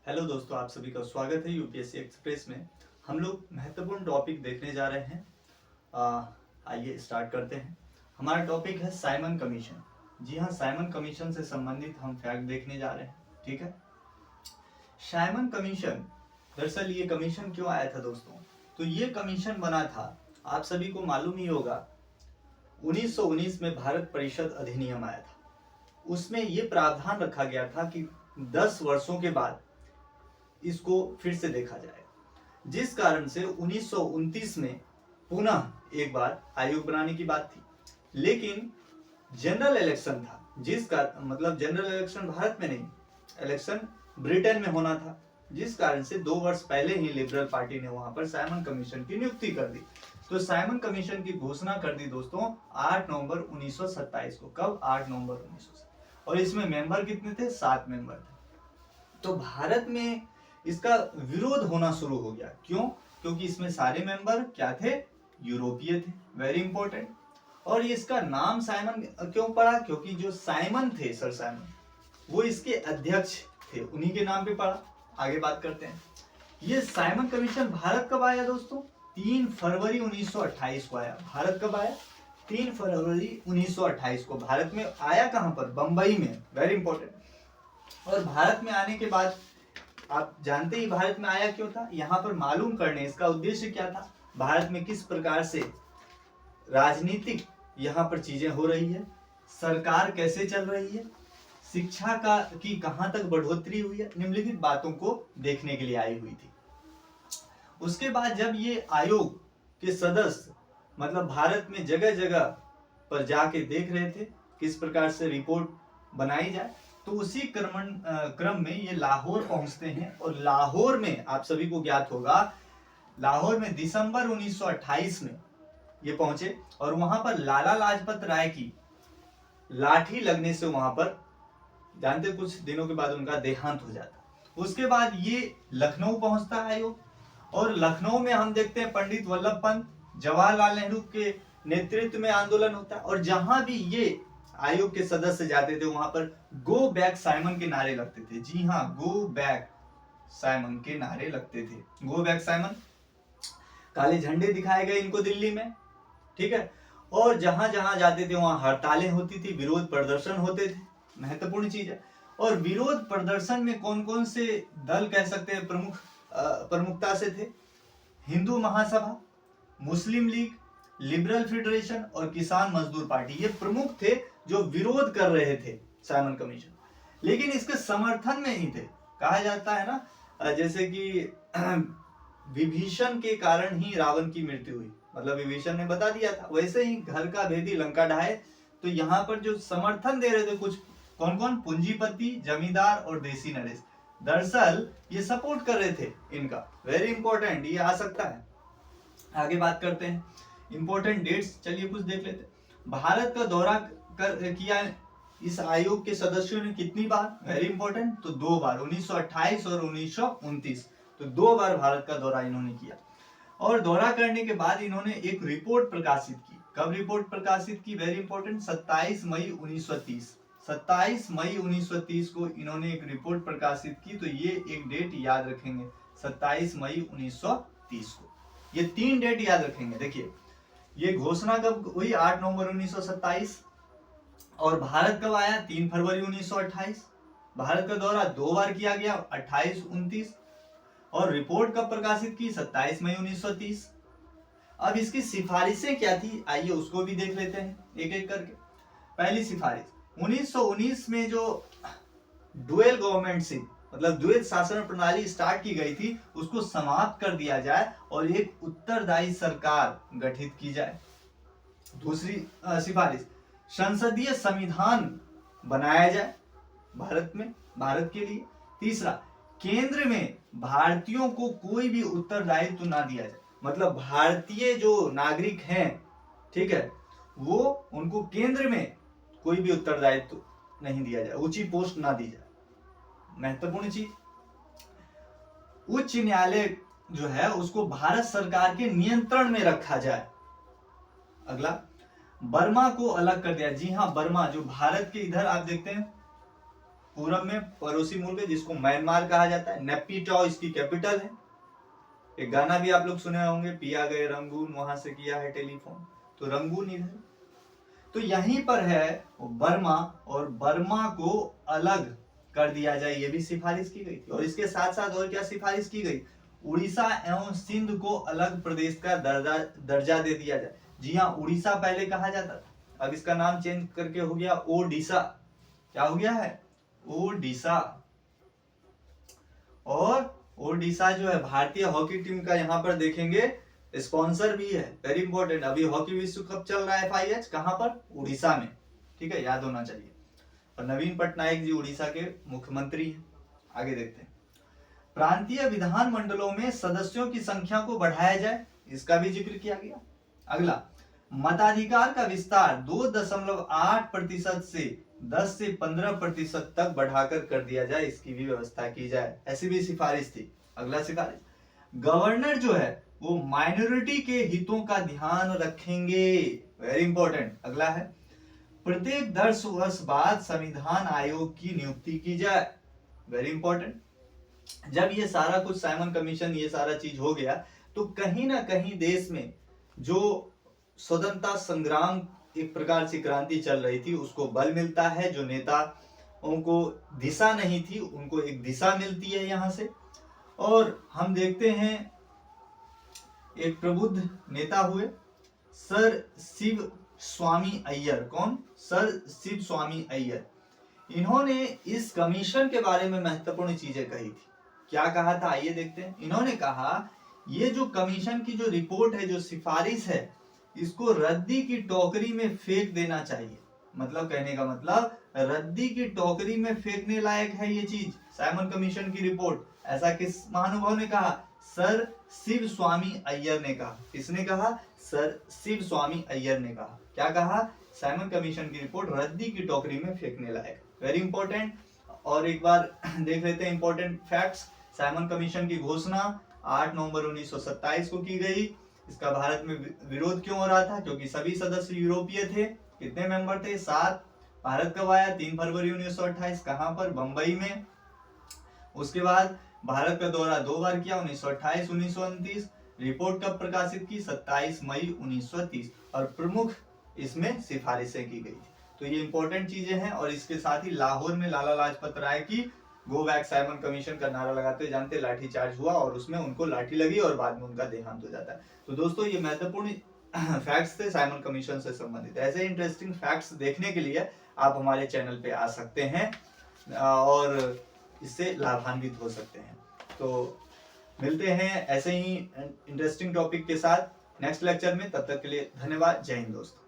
Hello दोस्तों, आप सभी का स्वागत है यूपीएससी एक्सप्रेस में। हम लोग महत्वपूर्ण टॉपिक देखने जा रहे हैं। आइए स्टार्ट करते हैं। हमारा टॉपिक है साइमन कमीशन। जी हाँ, साइमन कमीशन से संबंधित हम फैक्ट देखने जा रहे हैं। ठीक है, साइमन कमीशन, दरअसल ये कमीशन क्यों आया था दोस्तों? तो ये कमीशन बना था, आप सभी को मालूम ही होगा, 1919 में भारत परिषद अधिनियम आया था। उसमें ये प्रावधान रखा गया था कि 10 वर्षों के बाद इसको फिर से देखा जाएगा, जिस कारण से 1929 में पुनः एक बार आयोग बनाने की बात थी। लेकिन जनरल इलेक्शन था, जिसका मतलब जनरल इलेक्शन भारत में नहीं, इलेक्शन ब्रिटेन में होना था, जिस कारण से 2 वर्ष पहले ही लिबरल पार्टी ने वहां पर साइमन कमीशन की नियुक्ति कर दी। तो साइमन कमीशन की घोषणा कर दी दोस्तों 8 नवंबर 1927 को। कब? 8 नवंबर 1927। और इसमें मेंबर कितने थे? 7 मेंबर थे। तो भारत में इसका विरोध होना शुरू हो गया। क्यों? क्योंकि इसमें सारे मेंबर क्या थे? यूरोपीय थे। Very important. और इसका नाम साइमन क्यों पड़ा? क्योंकि जो साइमन थे, सर साइमन, वो इसके अध्यक्ष थे, उन्हीं के नाम पे पड़ा। आगे बात करते हैं। ये साइमन कमीशन भारत कब आया दोस्तों? 3 फरवरी 1928 को आया। भारत कब आया? 3 फरवरी 1928 को। भारत में आया कहां पर? बंबई में। Very important. और भारत में आने के बाद आप जानते ही भारत में आया क्यों था, यहां पर मालूम करने इसका उद्देश्य क्या था, भारत में किस प्रकार से राजनीतिक यहां पर चीजें हो रही है, सरकार कैसे चल रही है, शिक्षा का की कहां तक बढ़ोतरी हुई है, निम्नलिखित बातों को देखने के लिए आई हुई थी। उसके बाद जब ये आयोग के सदस्य मतलब भारत में जगह जगह पर जाके देख रहे थे किस प्रकार से रिपोर्ट बनाई जाए, तो उसी क्रम में ये लाहौर पहुंचते हैं। और लाहौर में आप सभी को ज्ञात होगा, लाहौर में दिसंबर 1928 में ये पहुंचे। और वहां पर लाला लाजपत राय की लाठी लगने से वहां पर जानते कुछ दिनों के बाद उनका देहांत हो जाता। उसके बाद ये लखनऊ पहुंचता है आयोग। और लखनऊ में हम देखते हैं पंडित वल्लभ पंत, जवाहरलाल नेहरू के नेतृत्व में आंदोलन होता है। और जहां भी ये आयोग के सदस्य जाते थे वहां पर गो बैक साइमन के नारे लगते थे। जी हाँ, गो बैक साइमन के नारे लगते थे। Go back Simon. काले झंडे दिखाए गए इनको दिल्ली में। ठीक है। और जहां जहां जाते थे वहां हड़तालें होती थी, विरोध प्रदर्शन होते थे। महत्वपूर्ण चीज है। और विरोध प्रदर्शन में कौन कौन से दल कह सकते हैं प्रमुखता से थे? हिंदू महासभा, मुस्लिम लीग, लिबरल फेडरेशन और किसान मजदूर पार्टी, ये प्रमुख थे जो विरोध कर रहे थे साइमन कमीशन। लेकिन इसके समर्थन में ही थे। कहा जाता है ना, जैसे कि विभीषण के कारण ही रावण की मृत्यु हुई, मतलब विभीषण ने बता दिया था, वैसे ही घर का भेदी लंका ढाए। तो यहाँ पर जो समर्थन दे रहे थे कुछ कौन कौन? पूंजीपति, जमींदार और देसी नरेश। दरअसल ये सपोर्ट कर रहे थे इनका। वेरी इंपॉर्टेंट, ये आ सकता है। आगे बात करते हैं इंपॉर्टेंट डेट्स। चलिए कुछ देख लेते हैं। भारत का दौरा किया इस आयोग के सदस्यों ने कितनी बार? वेरी इंपॉर्टेंट, तो 2 बार, 1928 और 1929। तो 2 बार भारत का दौरा इन्होंने किया। और दौरा करने के बाद इन्होंने एक रिपोर्ट प्रकाशित की। कब रिपोर्ट प्रकाशित की? वेरी इंपॉर्टेंट, 27 मई 1930। 27 मई 1930 को इन्होंने एक रिपोर्ट प्रकाशित की। तो ये एक डेट याद रखेंगे, 27 मई 1930 को। ये 3 डेट याद रखेंगे। देखिए, ये घोषणा कब हुई? 8 नवंबर 1927। और भारत कब आया? 3 फरवरी 1928। भारत का दौरा 2 बार किया गया, 28, 29। और रिपोर्ट कब प्रकाशित की? 27 मई 1930। अब इसकी सिफारिशें क्या थी, आइए उसको भी देख लेते हैं एक एक करके। पहली सिफारिश, 1919 में जो डुअल गवर्नमेंटशिप मतलब द्वैत शासन प्रणाली स्टार्ट की गई थी, उसको समाप्त कर दिया जाए और एक उत्तरदायी सरकार गठित की जाए। दूसरी सिफारिश, संसदीय संविधान बनाया जाए भारत में, भारत के लिए। तीसरा, केंद्र में भारतीयों को कोई भी उत्तरदायित्व ना दिया जाए, मतलब भारतीय जो नागरिक हैं, ठीक है, वो उनको केंद्र में कोई भी उत्तरदायित्व नहीं दिया जाए, ऊंची पोस्ट ना दी जाए। महत्वपूर्ण चीज, उच्च न्यायालय जो है उसको भारत सरकार के नियंत्रण में रखा जाए। अगला, बर्मा को अलग कर दिया। जी हाँ, बर्मा जो भारत के इधर आप देखते हैं पूरब में पड़ोसी मुल्क है जिसको म्यांमार कहा जाता है। नेपिटॉ इसकी कैपिटल है। एक गाना भी आप लोग सुने होंगे, पिया गए रंगून वहां से किया है टेलीफोन, तो रंगून इधर। तो यहीं पर है बर्मा, और बर्मा को अलग कर दिया जाए ये भी सिफारिश की गई थी। और इसके साथ साथ और क्या सिफारिश की गई, उड़ीसा एवं सिंध को अलग प्रदेश का दर्जा दे दिया जाए। जी हाँ, उड़ीसा पहले कहा जाता था, अब इसका नाम चेंज करके हो गया ओडिशा। क्या हो गया है, ओडिशा। और ओडिशा जो है भारतीय हॉकी टीम का यहाँ पर देखेंगे स्पॉन्सर भी है, वेरी इंपॉर्टेंट। अभी हॉकी विश्व कप चल रहा है FIH कहां पर, उड़ीसा में, ठीक है, याद होना चाहिए। और नवीन पटनायक जी उड़ीसा के मुख्यमंत्री हैं। आगे देखते हैं, प्रांतीय विधान मंडलों में सदस्यों की संख्या को बढ़ाया जाए, इसका भी जिक्र किया गया। अगला, मताधिकार का विस्तार 2.8% से 10 से 15% तक बढ़ाकर कर दिया जाए, इसकी भी व्यवस्था की जाए, ऐसी भी सिफारिश थी। अगला सिफारिश, गवर्नर जो है वो माइनॉरिटी के हितों का ध्यान रखेंगे, वेरी इंपॉर्टेंट। अगला है, प्रत्येक 10 वर्ष बाद संविधान आयोग की नियुक्ति की जाए, वेरी इंपॉर्टेंट। जब ये सारा कुछ साइमन कमीशन ये सारा चीज हो गया, तो कहीं ना कहीं देश में जो स्वतंत्रता संग्राम एक प्रकार से क्रांति चल रही थी उसको बल मिलता है। जो नेताओं को दिशा नहीं थी उनको एक दिशा मिलती है यहां से। और हम देखते हैं एक प्रबुद्ध नेता हुए सर शिव स्वामी अय्यर। कौन, सर शिव स्वामी अय्यर। इन्होंने इस कमीशन के बारे में महत्वपूर्ण चीजें कही थी। क्या कहा था, आइए देखते हैं। इन्होंने कहा ये जो कमीशन की जो रिपोर्ट है, जो सिफारिश है, इसको रद्दी की टोकरी में फेंक देना चाहिए। मतलब कहने का मतलब रद्दी की टोकरी में फेंकने लायक है ये चीज, साइमन कमीशन की रिपोर्ट। ऐसा किस महानुभाव ने कहा, सर शिव स्वामी अय्यर ने कहा। किसने कहा, सर शिव स्वामी अय्यर ने कहा। क्या कहा, साइमन कमीशन की रिपोर्ट रद्दी की टोकरी में फेंकने लायक, वेरी इंपॉर्टेंट। और एक बार देख लेते हैं इंपॉर्टेंट फैक्ट्स। साइमन कमीशन की घोषणा 8 नवंबर 1927 को की गई। इसका भारत में विरोध क्यों हो रहा था, क्योंकि सभी सदस्य यूरोपीय थे। कितने मेंबर थे, 7। भारत कब आया, 3 फरवरी 1928। कहां पर, बंबई में। उसके बाद भारत का दौरा 2 बार किया, 1928 1929। रिपोर्ट कब प्रकाशित की, 27 मई 1930। और प्रमुख इसमें सिफारिशें की गई थी। तो ये इंपॉर्टेंट चीजें हैं। और इसके साथ ही लाहौर में लाला लाजपत राय की गो बैक साइमन कमीशन का नारा लगाते जानते लाठी चार्ज हुआ और उसमें उनको लाठी लगी और बाद में उनका देहांत हो जाता है। तो दोस्तों ये महत्वपूर्ण फैक्ट्स थे साइमन कमीशन से संबंधित। ऐसे इंटरेस्टिंग फैक्ट्स देखने के लिए आप हमारे चैनल पे आ सकते हैं और इससे लाभान्वित हो सकते हैं। तो मिलते हैं ऐसे ही इंटरेस्टिंग टॉपिक के साथ नेक्स्ट लेक्चर में। तब तक के लिए धन्यवाद। जय हिंद दोस्तों।